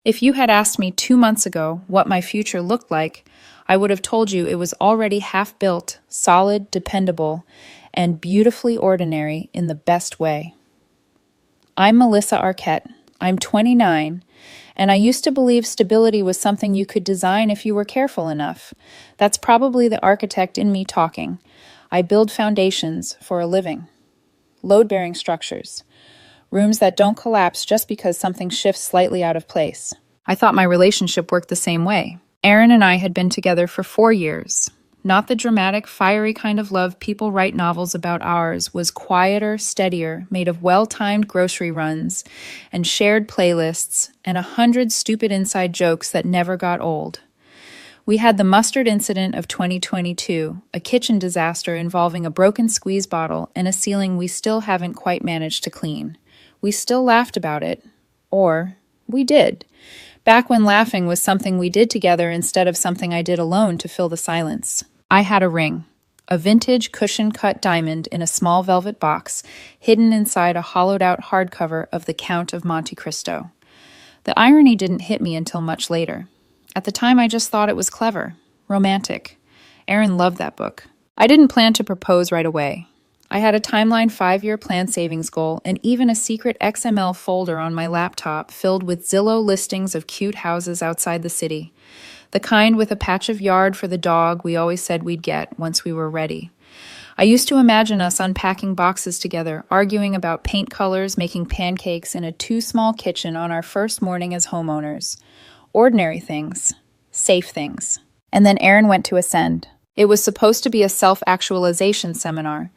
If you had asked me 2 months ago what my future looked like, I would have told you it was already half built, solid, dependable, and beautifully ordinary in the best way. I'm Melissa Arquette. I'm 29, and I used to believe stability was something you could design if you were careful enough. That's probably the architect in me talking. I build foundations for a living. Load-bearing structures. Rooms that don't collapse just because something shifts slightly out of place. I thought my relationship worked the same way. Aaron and I had been together for 4 years. Not the dramatic, fiery kind of love people write novels about. Ours was quieter, steadier, made of well-timed grocery runs and shared playlists and 100 stupid inside jokes that never got old. We had the mustard incident of 2022, a kitchen disaster involving a broken squeeze bottle and a ceiling we still haven't quite managed to clean. We still laughed about it. Or we did. Back when laughing was something we did together instead of something I did alone to fill the silence. I had a ring, a vintage cushion-cut diamond in a small velvet box, hidden inside a hollowed-out hardcover of The Count of Monte Cristo. The irony didn't hit me until much later. At the time, I just thought it was clever, romantic. Aaron loved that book. I didn't plan to propose right away. I had a timeline 5-year plan savings goal and even a secret XML folder on my laptop filled with Zillow listings of cute houses outside the city. The kind with a patch of yard for the dog we always said we'd get once we were ready. I used to imagine us unpacking boxes together, arguing about paint colors, making pancakes in a too-small kitchen on our first morning as homeowners. Ordinary things. Safe things. And then Aaron went to Ascend. It was supposed to be a self-actualization seminar.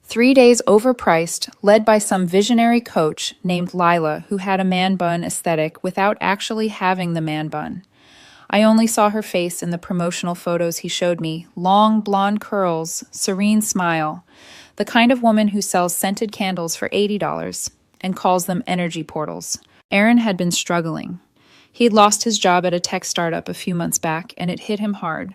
3 days overpriced, led by some visionary coach named Lila who had a man bun aesthetic without actually having the man bun. I only saw her face in the promotional photos he showed me, long blonde curls, serene smile, the kind of woman who sells scented candles for $80 and calls them energy portals. Aaron had been struggling. He'd lost his job at a tech startup a few months back, and it hit him hard.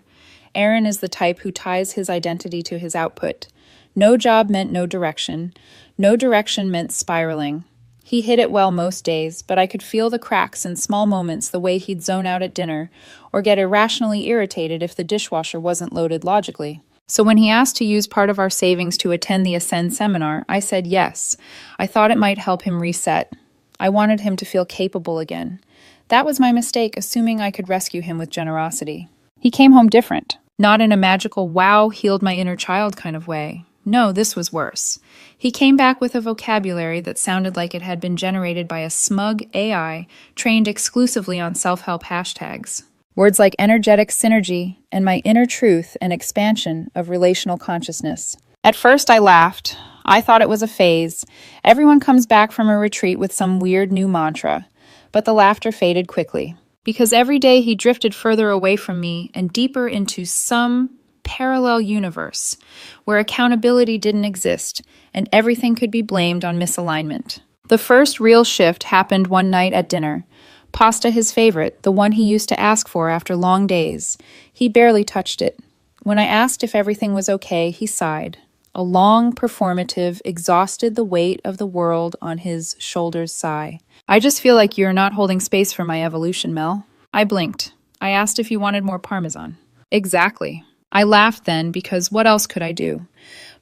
Aaron is the type who ties his identity to his output. No job meant no direction. No direction meant spiraling. He hit it well most days, but I could feel the cracks in small moments, the way he'd zone out at dinner or get irrationally irritated if the dishwasher wasn't loaded logically. So when he asked to use part of our savings to attend the Ascend seminar, I said yes. I thought it might help him reset. I wanted him to feel capable again. That was my mistake, assuming I could rescue him with generosity. He came home different, not in a magical wow, healed my inner child kind of way. No, this was worse. He came back with a vocabulary that sounded like it had been generated by a smug AI trained exclusively on self-help hashtags. Words like energetic synergy and my inner truth and expansion of relational consciousness. At first, I laughed. I thought it was a phase. Everyone comes back from a retreat with some weird new mantra. But the laughter faded quickly. Because every day he drifted further away from me and deeper into some parallel universe where accountability didn't exist and everything could be blamed on misalignment. The first real shift happened one night at dinner. Pasta, his favorite, the one he used to ask for after long days. He barely touched it. When I asked if everything was okay, he sighed. A long, performative, exhausted the weight of the world on his shoulders sigh. I just feel like you're not holding space for my evolution, Mel. I blinked. I asked if you wanted more Parmesan. Exactly. I laughed then because what else could I do?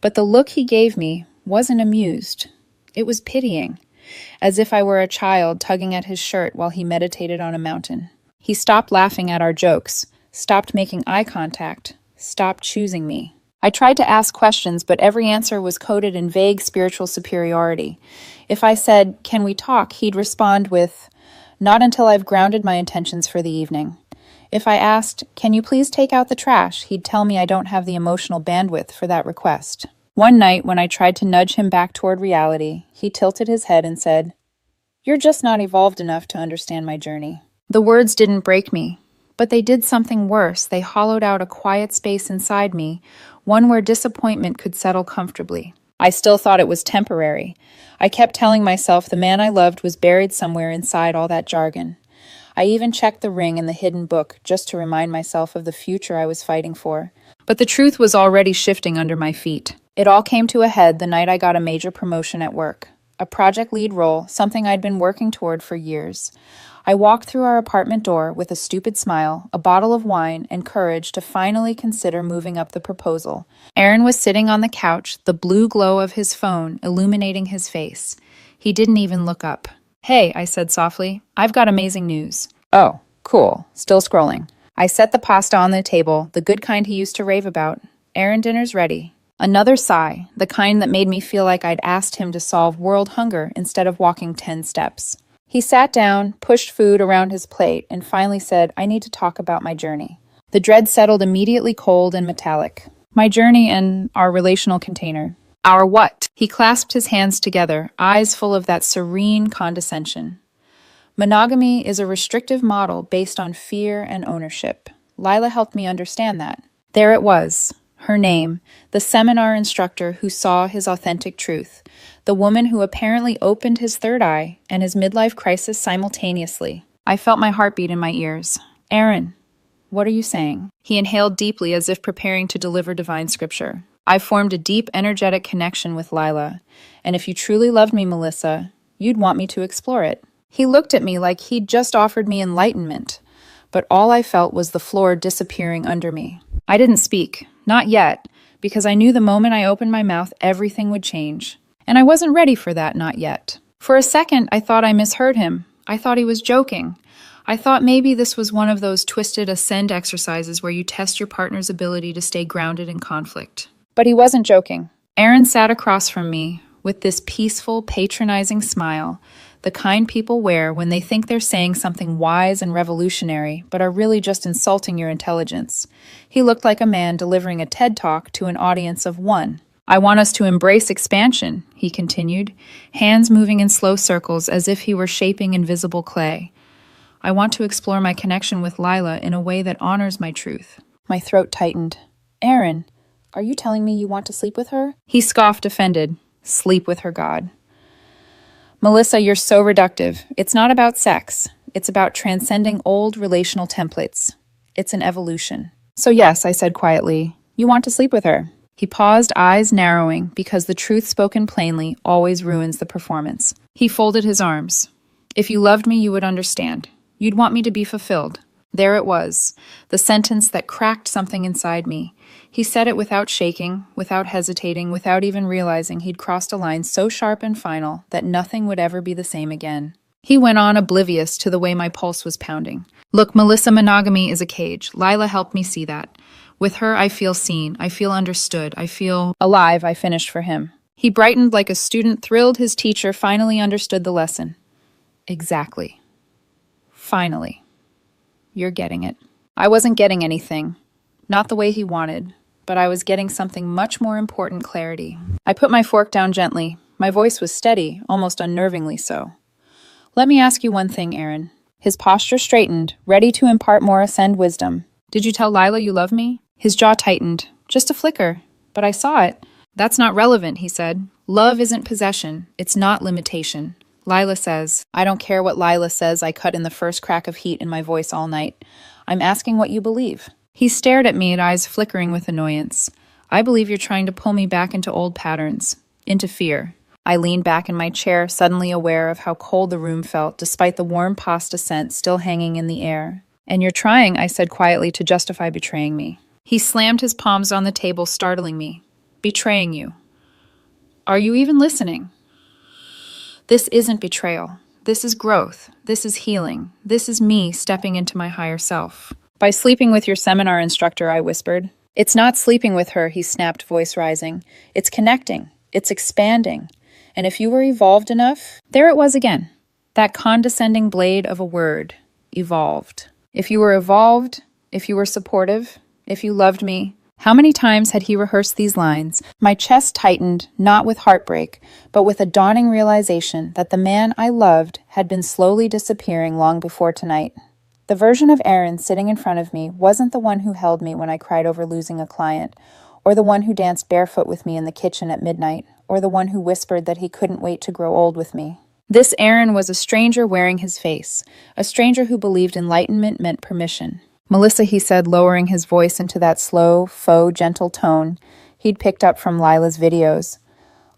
But the look he gave me wasn't amused. It was pitying, as if I were a child tugging at his shirt while he meditated on a mountain. He stopped laughing at our jokes, stopped making eye contact, stopped choosing me. I tried to ask questions, but every answer was coded in vague spiritual superiority. If I said, "Can we talk?" he'd respond with, "Not until I've grounded my intentions for the evening." If I asked, "Can you please take out the trash?" he'd tell me I don't have the emotional bandwidth for that request. One night, when I tried to nudge him back toward reality, he tilted his head and said, "You're just not evolved enough to understand my journey." The words didn't break me, but they did something worse. They hollowed out a quiet space inside me, one where disappointment could settle comfortably. I still thought it was temporary. I kept telling myself the man I loved was buried somewhere inside all that jargon. I even checked the ring in the hidden book just to remind myself of the future I was fighting for. But the truth was already shifting under my feet. It all came to a head the night I got a major promotion at work. A project lead role, something I'd been working toward for years. I walked through our apartment door with a stupid smile, a bottle of wine, and courage to finally consider moving up the proposal. Aaron was sitting on the couch, the blue glow of his phone illuminating his face. He didn't even look up. "Hey," I said softly, "I've got amazing news." "Oh, cool." Still scrolling. I set the pasta on the table, the good kind he used to rave about. "Aaron, dinner's ready." Another sigh, the kind that made me feel like I'd asked him to solve world hunger instead of walking 10 steps. He sat down, pushed food around his plate, and finally said, "I need to talk about my journey." The dread settled immediately cold and metallic. My journey and our relational container. Our what? He clasped his hands together, eyes full of that serene condescension. Monogamy is a restrictive model based on fear and ownership. Lila helped me understand that. There it was, her name, the seminar instructor who saw his authentic truth, the woman who apparently opened his third eye and his midlife crisis simultaneously. I felt my heartbeat in my ears. "Aaron, what are you saying?" He inhaled deeply as if preparing to deliver divine scripture. "I formed a deep, energetic connection with Lila, and if you truly loved me, Melissa, you'd want me to explore it." He looked at me like he'd just offered me enlightenment, but all I felt was the floor disappearing under me. I didn't speak, not yet, because I knew the moment I opened my mouth, everything would change. And I wasn't ready for that, not yet. For a second, I thought I misheard him. I thought he was joking. I thought maybe this was one of those twisted ascend exercises where you test your partner's ability to stay grounded in conflict. But he wasn't joking. Aaron sat across from me with this peaceful, patronizing smile, the kind people wear when they think they're saying something wise and revolutionary, but are really just insulting your intelligence. He looked like a man delivering a TED Talk to an audience of one. "I want us to embrace expansion," he continued, hands moving in slow circles as if he were shaping invisible clay. "I want to explore my connection with Lila in a way that honors my truth." My throat tightened. "Aaron, are you telling me you want to sleep with her?" He scoffed, offended. "Sleep with her, God." "Melissa, you're so reductive. It's not about sex. It's about transcending old relational templates. It's an evolution." "So yes," I said quietly, "you want to sleep with her." He paused, eyes narrowing, because the truth spoken plainly always ruins the performance. He folded his arms. "If you loved me, you would understand. You'd want me to be fulfilled." There it was, the sentence that cracked something inside me. He said it without shaking, without hesitating, without even realizing he'd crossed a line so sharp and final that nothing would ever be the same again. He went on, oblivious to the way my pulse was pounding. "Look, Melissa, monogamy is a cage. Lila helped me see that. With her, I feel seen. I feel understood. I feel alive," I finished for him. He brightened like a student thrilled his teacher finally understood the lesson. "Exactly. Finally. You're getting it." I wasn't getting anything. Not the way he wanted, but I was getting something much more important: clarity. I put my fork down gently. My voice was steady, almost unnervingly so. "Let me ask you one thing, Aaron." His posture straightened, ready to impart more ascend wisdom. "Did you tell Lila you love me?" His jaw tightened. "Just a flicker. But I saw it." "That's not relevant," he said. "Love isn't possession. It's not limitation. Lila says." "I don't care what Lila says," I cut in the first crack of heat in my voice all night. "I'm asking what you believe." He stared at me, eyes flickering with annoyance. "I believe you're trying to pull me back into old patterns, into fear." I leaned back in my chair, suddenly aware of how cold the room felt, despite the warm pasta scent still hanging in the air. "And you're trying," I said quietly, "to justify betraying me." He slammed his palms on the table, startling me. "Betraying you? Are you even listening? This isn't betrayal. This is growth. This is healing. This is me stepping into my higher self." "By sleeping with your seminar instructor," I whispered. "It's not sleeping with her," he snapped, voice rising. "It's connecting. It's expanding. And if you were evolved enough..." There it was again. That condescending blade of a word. Evolved. If you were evolved, if you were supportive, if you loved me. How many times had he rehearsed these lines? My chest tightened, not with heartbreak, but with a dawning realization that the man I loved had been slowly disappearing long before tonight. The version of Aaron sitting in front of me wasn't the one who held me when I cried over losing a client, or the one who danced barefoot with me in the kitchen at midnight, or the one who whispered that he couldn't wait to grow old with me. This Aaron was a stranger wearing his face, a stranger who believed enlightenment meant permission. "Melissa," he said, lowering his voice into that slow, faux, gentle tone he'd picked up from Lila's videos.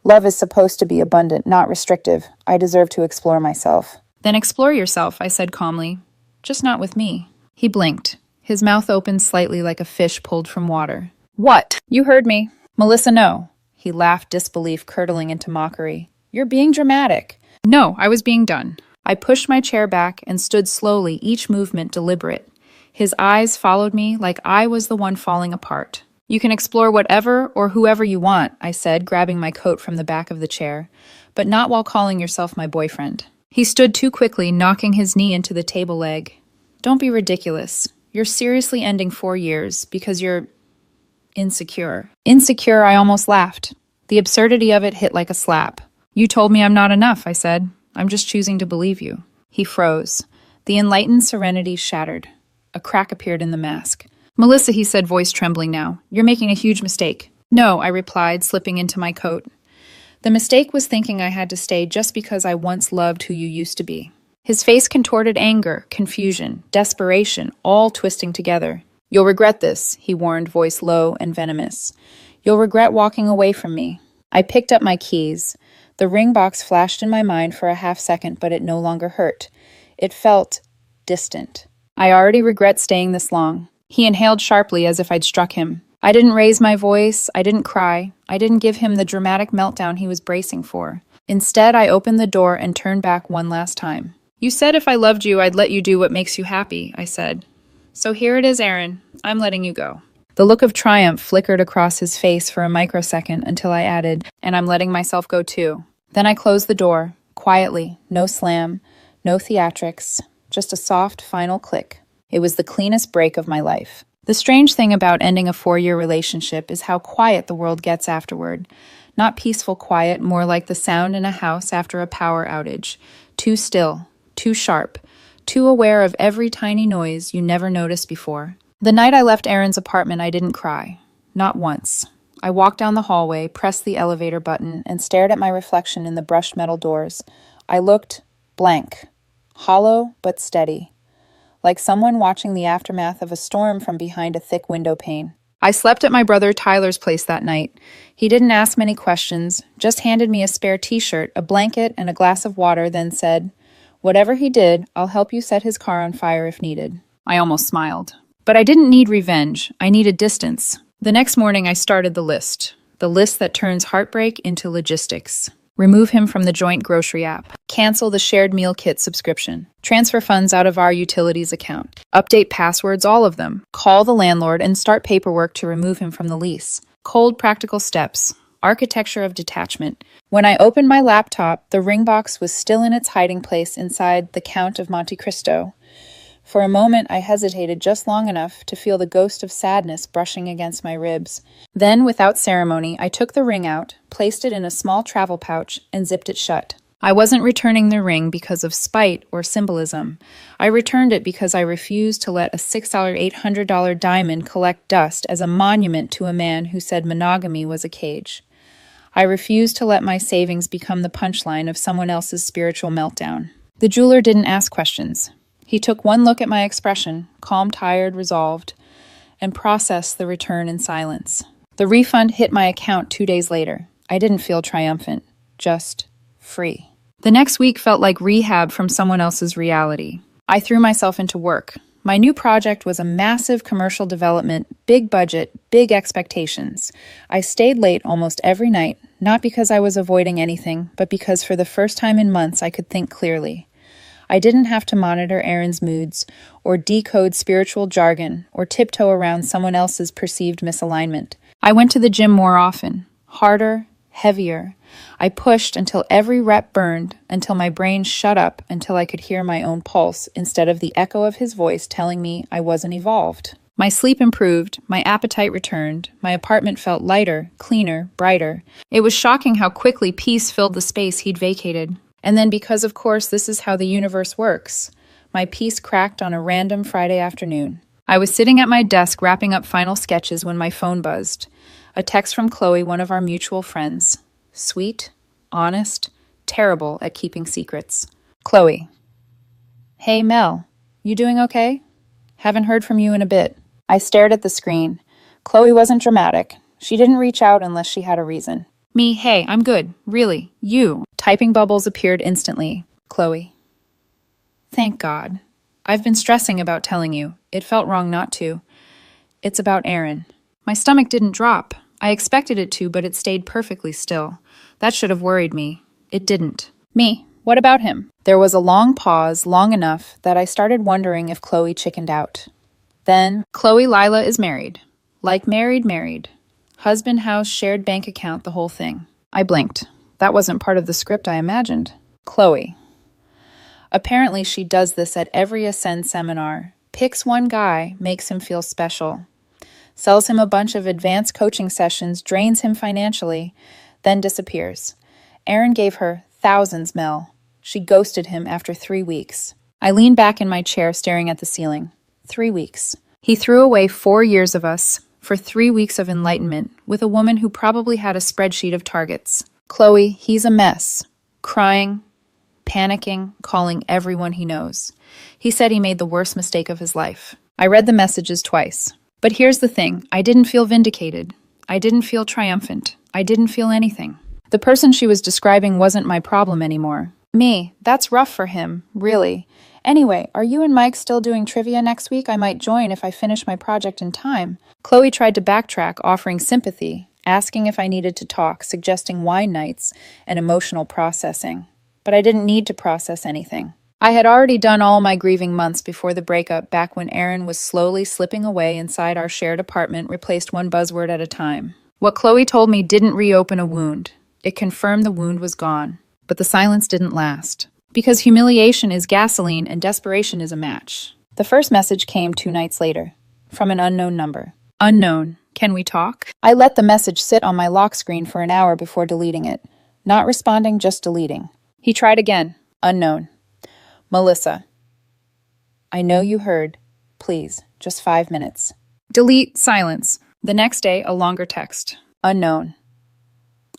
"Love is supposed to be abundant, not restrictive. I deserve to explore myself." Then explore yourself, I said calmly. Just not with me. He blinked. His mouth opened slightly like a fish pulled from water. What? You heard me. Melissa, no. He laughed, disbelief curdling into mockery. You're being dramatic. No, I was being done. I pushed my chair back and stood slowly, each movement deliberate. His eyes followed me like I was the one falling apart. You can explore whatever or whoever you want, I said, grabbing my coat from the back of the chair, but not while calling yourself my boyfriend. He stood too quickly, knocking his knee into the table leg. Don't be ridiculous. You're seriously ending 4 years because you're insecure. Insecure, I almost laughed. The absurdity of it hit like a slap. You told me I'm not enough, I said. I'm just choosing to believe you. He froze. The enlightened serenity shattered. A crack appeared in the mask. Melissa, he said, voice trembling now. You're making a huge mistake. No, I replied, slipping into my coat. The mistake was thinking I had to stay just because I once loved who you used to be. His face contorted anger, confusion, desperation, all twisting together. You'll regret this, he warned, voice low and venomous. You'll regret walking away from me. I picked up my keys. The ring box flashed in my mind for a half second, but it no longer hurt. It felt distant. I already regret staying this long. He inhaled sharply as if I'd struck him. I didn't raise my voice, I didn't cry, I didn't give him the dramatic meltdown he was bracing for. Instead, I opened the door and turned back one last time. You said if I loved you, I'd let you do what makes you happy, I said. So here it is, Aaron. I'm letting you go. The look of triumph flickered across his face for a microsecond until I added, and I'm letting myself go too. Then I closed the door, quietly, no slam, no theatrics, just a soft, final click. It was the cleanest break of my life. The strange thing about ending a 4-year relationship is how quiet the world gets afterward. Not peaceful quiet, more like the sound in a house after a power outage. Too still, too sharp, too aware of every tiny noise you never noticed before. The night I left Aaron's apartment, I didn't cry. Not once. I walked down the hallway, pressed the elevator button, and stared at my reflection in the brushed metal doors. I looked blank, hollow but steady. Like someone watching the aftermath of a storm from behind a thick window pane. I slept at my brother Tyler's place that night. He didn't ask many questions, just handed me a spare t-shirt, a blanket, and a glass of water, then said, "Whatever he did, I'll help you set his car on fire if needed." I almost smiled. But I didn't need revenge. I needed distance. The next morning, I started the list that turns heartbreak into logistics. Remove him from the joint grocery app. Cancel the shared meal kit subscription. Transfer funds out of our utilities account. Update passwords, all of them. Call the landlord and start paperwork to remove him from the lease. Cold, practical steps. Architecture of detachment. When I opened my laptop, the ring box was still in its hiding place inside the Count of Monte Cristo. For a moment, I hesitated just long enough to feel the ghost of sadness brushing against my ribs. Then, without ceremony, I took the ring out, placed it in a small travel pouch, and zipped it shut. I wasn't returning the ring because of spite or symbolism. I returned it because I refused to let a $6 $800 diamond collect dust as a monument to a man who said monogamy was a cage. I refused to let my savings become the punchline of someone else's spiritual meltdown. The jeweler didn't ask questions. He took one look at my expression, calm, tired, resolved, and processed the return in silence. The refund hit my account 2 days later. I didn't feel triumphant, just free. The next week felt like rehab from someone else's reality. I threw myself into work. My new project was a massive commercial development, big budget, big expectations. I stayed late almost every night, not because I was avoiding anything, but because for the first time in months I could think clearly. I didn't have to monitor Aaron's moods, or decode spiritual jargon, or tiptoe around someone else's perceived misalignment. I went to the gym more often, harder, heavier. I pushed until every rep burned, until my brain shut up, until I could hear my own pulse, instead of the echo of his voice telling me I wasn't evolved. My sleep improved, my appetite returned, my apartment felt lighter, cleaner, brighter. It was shocking how quickly peace filled the space he'd vacated. And then because, of course, this is how the universe works, my peace cracked on a random Friday afternoon. I was sitting at my desk wrapping up final sketches when my phone buzzed. A text from Chloe, one of our mutual friends. Sweet, honest, terrible at keeping secrets. Chloe. Hey, Mel. You doing okay? Haven't heard from you in a bit. I stared at the screen. Chloe wasn't dramatic. She didn't reach out unless she had a reason. Me, hey, I'm good. Really. You. Typing bubbles appeared instantly. Chloe. Thank God. I've been stressing about telling you. It felt wrong not to. It's about Aaron. My stomach didn't drop. I expected it to, but it stayed perfectly still. That should have worried me. It didn't. Me. What about him? There was a long pause, long enough that I started wondering if Chloe chickened out. Then, Chloe Lila is married. Like married, married. Husband, house, shared bank account, the whole thing. I blinked. That wasn't part of the script I imagined. Chloe. Apparently she does this at every Ascend seminar. Picks one guy, makes him feel special. Sells him a bunch of advanced coaching sessions, drains him financially, then disappears. Aaron gave her thousands, Mel. She ghosted him after 3 weeks. I leaned back in my chair staring at the ceiling. 3 weeks. He threw away 4 years of us for 3 weeks of enlightenment with a woman who probably had a spreadsheet of targets. Chloe, he's a mess. Crying, panicking, calling everyone he knows. He said he made the worst mistake of his life. I read the messages twice. But here's the thing, I didn't feel vindicated. I didn't feel triumphant. I didn't feel anything. The person she was describing wasn't my problem anymore. Me, that's rough for him, really. Anyway, are you and Mike still doing trivia next week? I might join if I finish my project in time. Chloe tried to backtrack, offering sympathy, asking if I needed to talk, suggesting wine nights and emotional processing. But I didn't need to process anything. I had already done all my grieving months before the breakup, back when Aaron was slowly slipping away inside our shared apartment, replaced one buzzword at a time. What Chloe told me didn't reopen a wound. It confirmed the wound was gone. But the silence didn't last. Because humiliation is gasoline and desperation is a match. The first message came 2 nights later, from an unknown number. Unknown. Can we talk? I let the message sit on my lock screen for an hour before deleting it. Not responding, just deleting. He tried again. Unknown. Melissa. I know you heard. Please, just 5 minutes. Delete, silence. The next day, a longer text. Unknown.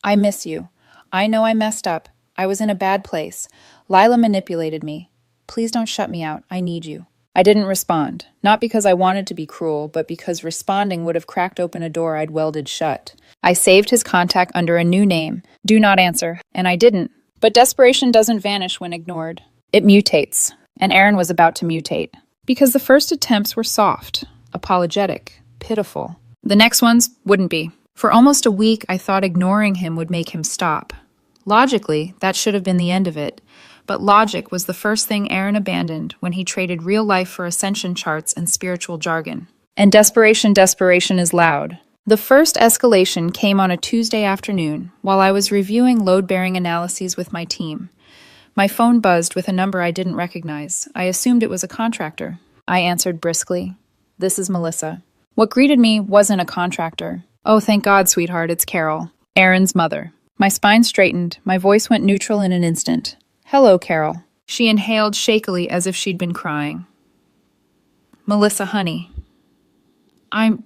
I miss you. I know I messed up. I was in a bad place. Lila manipulated me. Please don't shut me out. I need you. I didn't respond. Not because I wanted to be cruel, but because responding would have cracked open a door I'd welded shut. I saved his contact under a new name. Do not answer. And I didn't. But desperation doesn't vanish when ignored. It mutates. And Aaron was about to mutate. Because the first attempts were soft, apologetic, pitiful. The next ones wouldn't be. For almost a week, I thought ignoring him would make him stop. Logically, that should have been the end of it. But logic was the first thing Aaron abandoned when he traded real life for ascension charts and spiritual jargon. And desperation is loud. The first escalation came on a Tuesday afternoon while I was reviewing load-bearing analyses with my team. My phone buzzed with a number I didn't recognize. I assumed it was a contractor. I answered briskly. This is Melissa. What greeted me wasn't a contractor. Oh, thank God, sweetheart, it's Carol, Aaron's mother. My spine straightened. My voice went neutral in an instant. Hello, Carol. She inhaled shakily as if she'd been crying. Melissa, honey. I'm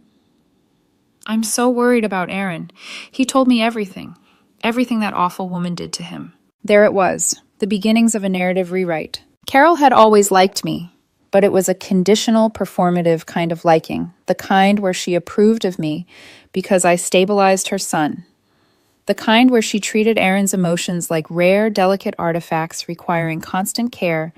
so worried about Aaron. He told me everything. Everything that awful woman did to him. There it was. The beginnings of a narrative rewrite. Carol had always liked me, but it was a conditional, performative kind of liking, the kind where she approved of me because I stabilized her son, the kind where she treated Aaron's emotions like rare, delicate artifacts requiring constant care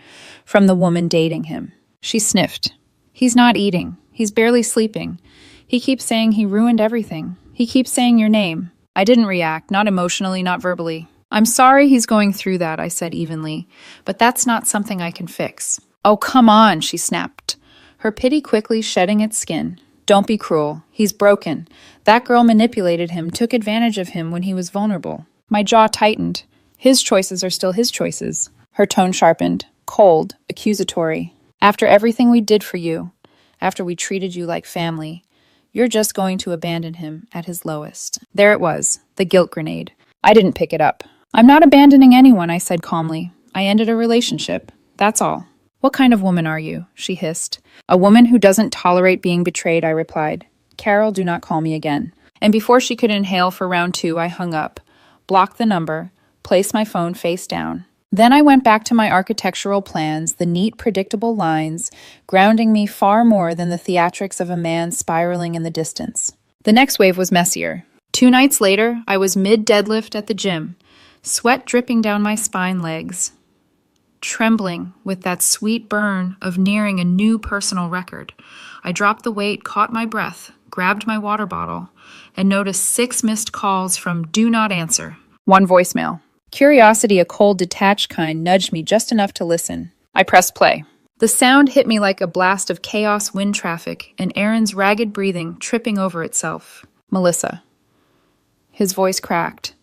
from the woman dating him. She sniffed. He's not eating. He's barely sleeping. He keeps saying he ruined everything. He keeps saying your name. I didn't react, not emotionally, not verbally. I'm sorry he's going through that, I said evenly, but that's not something I can fix. Oh, come on, she snapped, her pity quickly shedding its skin. Don't be cruel. He's broken. That girl manipulated him, took advantage of him when he was vulnerable. My jaw tightened. His choices are still his choices. Her tone sharpened, cold, accusatory. After everything we did for you, after we treated you like family, you're just going to abandon him at his lowest. There it was, the guilt grenade. I didn't pick it up. I'm not abandoning anyone, I said calmly. I ended a relationship. That's all. What kind of woman are you? She hissed. A woman who doesn't tolerate being betrayed, I replied. Carol, do not call me again. And before she could inhale for round 2, I hung up, blocked the number, placed my phone face down. Then I went back to my architectural plans, the neat, predictable lines, grounding me far more than the theatrics of a man spiraling in the distance. The next wave was messier. 2 nights later, I was mid-deadlift at the gym, sweat dripping down my spine legs. trembling with that sweet burn of nearing a new personal record. I dropped the weight, caught my breath, grabbed my water bottle, and noticed 6 missed calls from Do Not Answer. 1 voicemail. Curiosity, a cold, detached kind, nudged me just enough to listen. I pressed play. The sound hit me like a blast of chaos wind traffic and Aaron's ragged breathing tripping over itself. Melissa. His voice cracked.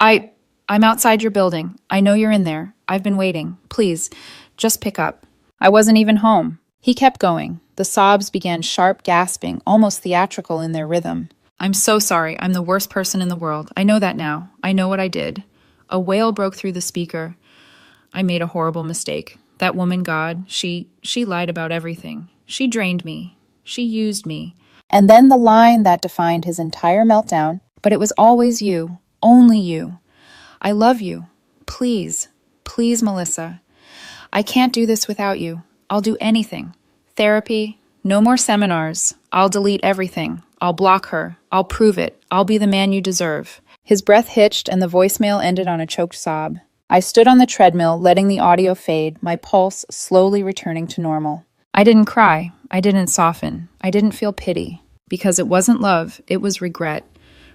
I'm outside your building. I know you're in there. I've been waiting. Please, just pick up. I wasn't even home. He kept going. The sobs began sharp gasping, almost theatrical in their rhythm. I'm so sorry. I'm the worst person in the world. I know that now. I know what I did. A wail broke through the speaker. I made a horrible mistake. That woman, God, she lied about everything. She drained me. She used me. And then the line that defined his entire meltdown. But it was always you. Only you. I love you. Please, please, Melissa. I can't do this without you. I'll do anything. Therapy, no more seminars. I'll delete everything. I'll block her. I'll prove it. I'll be the man you deserve. His breath hitched and the voicemail ended on a choked sob. I stood on the treadmill, letting the audio fade, my pulse slowly returning to normal. I didn't cry. I didn't soften. I didn't feel pity. Because it wasn't love, it was regret.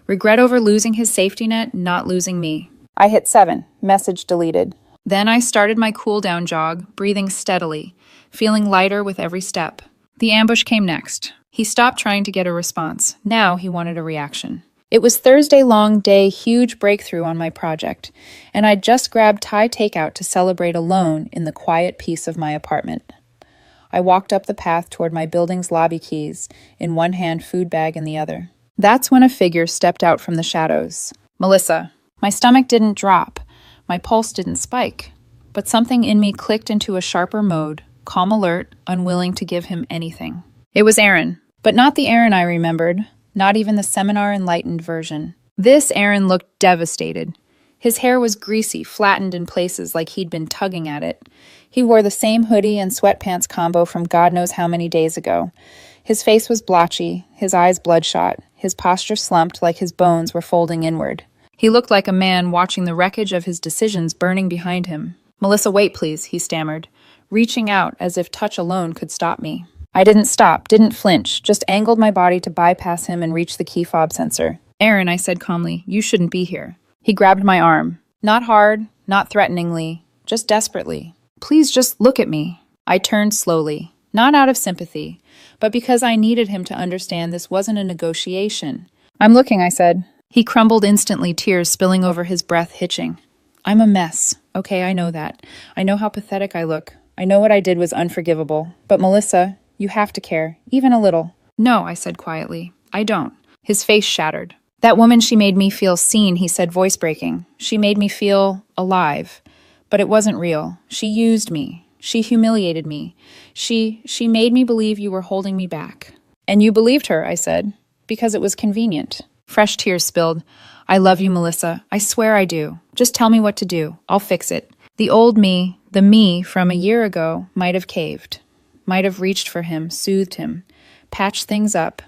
Regret over losing his safety net, not losing me. I hit 7. Message deleted. Then I started my cool-down jog, breathing steadily, feeling lighter with every step. The ambush came next. He stopped trying to get a response. Now he wanted a reaction. It was Thursday long day, huge breakthrough on my project, and I'd just grabbed Thai takeout to celebrate alone in the quiet peace of my apartment. I walked up the path toward my building's lobby keys, in one hand, food bag in the other. That's when a figure stepped out from the shadows. Melissa. My stomach didn't drop. My pulse didn't spike. But something in me clicked into a sharper mode, calm alert, unwilling to give him anything. It was Aaron, but not the Aaron I remembered, not even the seminar-enlightened version. This Aaron looked devastated. His hair was greasy, flattened in places like he'd been tugging at it. He wore the same hoodie and sweatpants combo from God knows how many days ago. His face was blotchy, his eyes bloodshot, his posture slumped like his bones were folding inward. He looked like a man watching the wreckage of his decisions burning behind him. Melissa, wait, please, he stammered, reaching out as if touch alone could stop me. I didn't stop, didn't flinch, just angled my body to bypass him and reach the key fob sensor. Aaron, I said calmly, you shouldn't be here. He grabbed my arm. Not hard, not threateningly, just desperately. Please just look at me. I turned slowly, not out of sympathy, but because I needed him to understand this wasn't a negotiation. I'm looking, I said. He crumbled instantly, tears spilling over his breath hitching. I'm a mess. Okay, I know that. I know how pathetic I look. I know what I did was unforgivable. But Melissa, you have to care, even a little. No, I said quietly. I don't. His face shattered. That woman, she made me feel seen, he said, voice breaking. She made me feel alive. But it wasn't real. She used me. She humiliated me. She made me believe you were holding me back. And you believed her, I said, because it was convenient. Fresh tears spilled. I love you, Melissa. I swear I do. Just tell me what to do. I'll fix it. The old me, the me from a year ago, might have caved. Might have reached for him, soothed him, patched things up,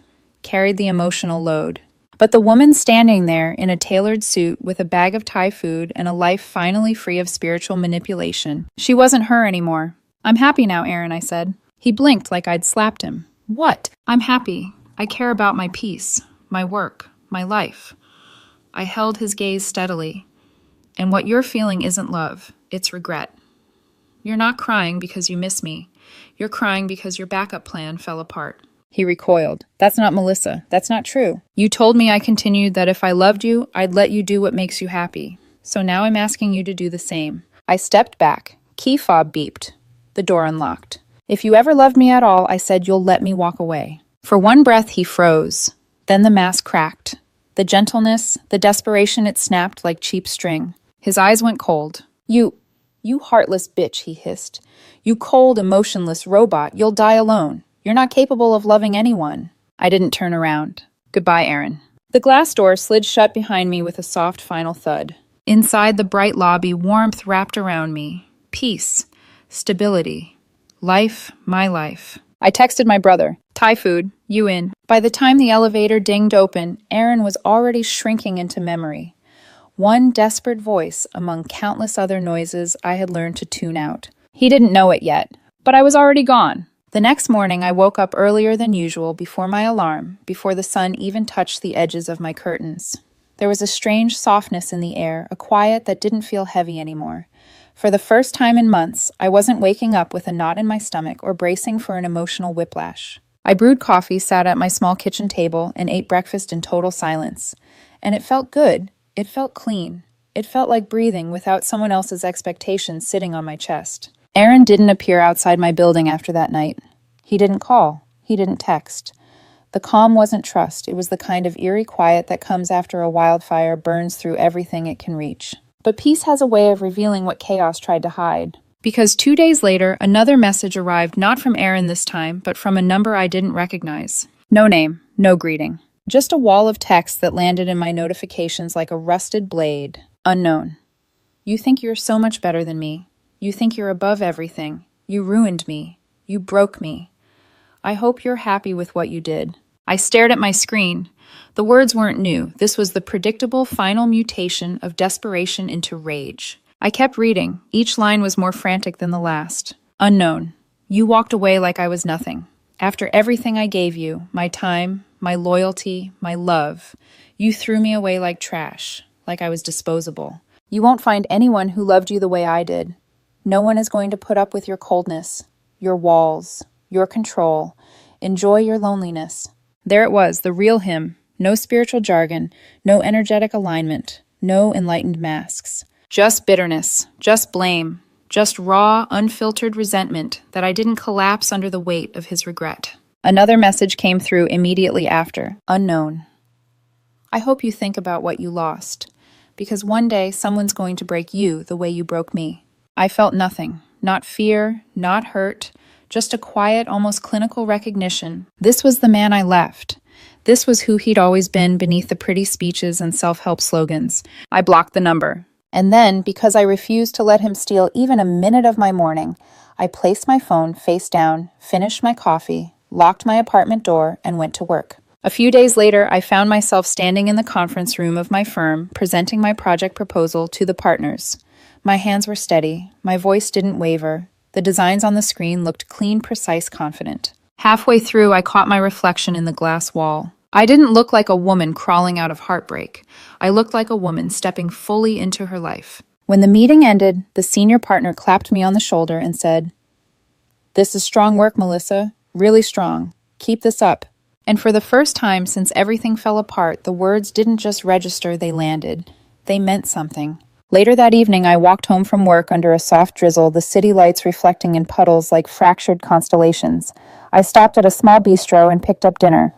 carried the emotional load. But the woman standing there in a tailored suit with a bag of Thai food and a life finally free of spiritual manipulation, she wasn't her anymore. I'm happy now, Aaron, I said. He blinked like I'd slapped him. What? I'm happy. I care about my peace, my work, my life. I held his gaze steadily. And what you're feeling isn't love, it's regret. You're not crying because you miss me. You're crying because your backup plan fell apart. He recoiled. That's not Melissa. That's not true. You told me, I continued, that if I loved you, I'd let you do what makes you happy. So now I'm asking you to do the same. I stepped back. Key fob beeped. The door unlocked. If you ever loved me at all, I said you'll let me walk away. For one breath, he froze. Then the mask cracked. The gentleness, the desperation, it snapped like cheap string. His eyes went cold. You heartless bitch, he hissed. You cold, emotionless robot, you'll die alone. You're not capable of loving anyone. I didn't turn around. Goodbye, Aaron. The glass door slid shut behind me with a soft final thud. Inside the bright lobby, warmth wrapped around me. Peace. Stability. Life, my life. I texted my brother. Thai food. You in. By the time the elevator dinged open, Aaron was already shrinking into memory. One desperate voice among countless other noises I had learned to tune out. He didn't know it yet, but I was already gone. The next morning, I woke up earlier than usual before my alarm, before the sun even touched the edges of my curtains. There was a strange softness in the air, a quiet that didn't feel heavy anymore. For the first time in months, I wasn't waking up with a knot in my stomach or bracing for an emotional whiplash. I brewed coffee, sat at my small kitchen table, and ate breakfast in total silence. And it felt good. It felt clean. It felt like breathing without someone else's expectations sitting on my chest. Aaron didn't appear outside my building after that night. He didn't call. He didn't text. The calm wasn't trust. It was the kind of eerie quiet that comes after a wildfire burns through everything it can reach. But peace has a way of revealing what chaos tried to hide. Because 2 days later, another message arrived, not from Aaron this time, but from a number I didn't recognize. No name, no greeting. Just a wall of text that landed in my notifications like a rusted blade. Unknown. You think you're so much better than me. You think you're above everything. You ruined me. You broke me. I hope you're happy with what you did. I stared at my screen. The words weren't new. This was the predictable final mutation of desperation into rage. I kept reading. Each line was more frantic than the last. Unknown. You walked away like I was nothing. After everything I gave you, my time, my loyalty, my love, you threw me away like trash, like I was disposable. You won't find anyone who loved you the way I did. No one is going to put up with your coldness, your walls, your control. Enjoy your loneliness. There it was, the real him. No spiritual jargon, no energetic alignment, no enlightened masks. Just bitterness, just blame, just raw, unfiltered resentment that I didn't collapse under the weight of his regret. Another message came through immediately after. Unknown. I hope you think about what you lost, because one day someone's going to break you the way you broke me. I felt nothing, not fear, not hurt, just a quiet, almost clinical recognition. This was the man I left. This was who he'd always been beneath the pretty speeches and self-help slogans. I blocked the number. And then, because I refused to let him steal even a minute of my morning, I placed my phone face down, finished my coffee, locked my apartment door, and went to work. A few days later, I found myself standing in the conference room of my firm, presenting my project proposal to the partners. My hands were steady. My voice didn't waver. The designs on the screen looked clean, precise, confident. Halfway through, I caught my reflection in the glass wall. I didn't look like a woman crawling out of heartbreak. I looked like a woman stepping fully into her life. When the meeting ended, the senior partner clapped me on the shoulder and said, "This is strong work, Melissa. Really strong. Keep this up." And for the first time since everything fell apart, the words didn't just register, they landed. They meant something. Later that evening, I walked home from work under a soft drizzle, the city lights reflecting in puddles like fractured constellations. I stopped at a small bistro and picked up dinner.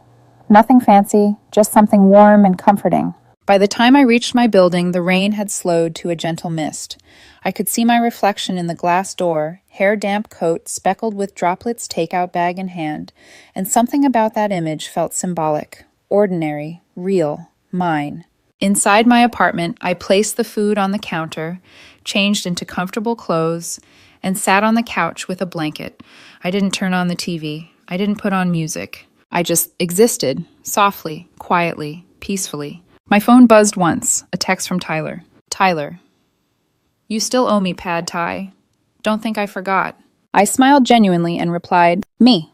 Nothing fancy, just something warm and comforting. By the time I reached my building, the rain had slowed to a gentle mist. I could see my reflection in the glass door, hair-damp coat speckled with droplets, takeout bag in hand, and something about that image felt symbolic, ordinary, real, mine. Inside my apartment, I placed the food on the counter, changed into comfortable clothes, and sat on the couch with a blanket. I didn't turn on the TV. I didn't put on music. I just existed, softly, quietly, peacefully. My phone buzzed once, a text from Tyler. Tyler, you still owe me pad thai. Don't think I forgot. I smiled genuinely and replied, me.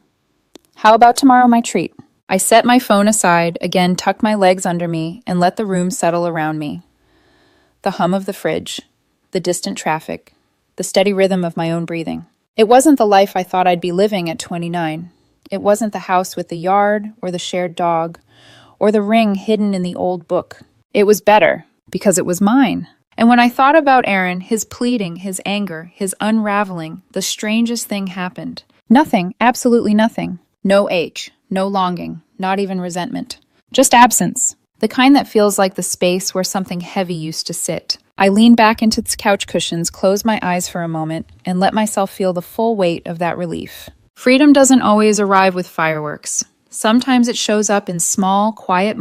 How about tomorrow my treat? I set my phone aside, again tucked my legs under me, and let the room settle around me. The hum of the fridge, the distant traffic, the steady rhythm of my own breathing. It wasn't the life I thought I'd be living at 29. It wasn't the house with the yard, or the shared dog, or the ring hidden in the old book. It was better, because it was mine. And when I thought about Aaron, his pleading, his anger, his unraveling, the strangest thing happened. Nothing, absolutely nothing. No ache, no longing, not even resentment. Just absence, the kind that feels like the space where something heavy used to sit. I leaned back into its couch cushions, closed my eyes for a moment, and let myself feel the full weight of that relief. Freedom doesn't always arrive with fireworks. Sometimes it shows up in small, quiet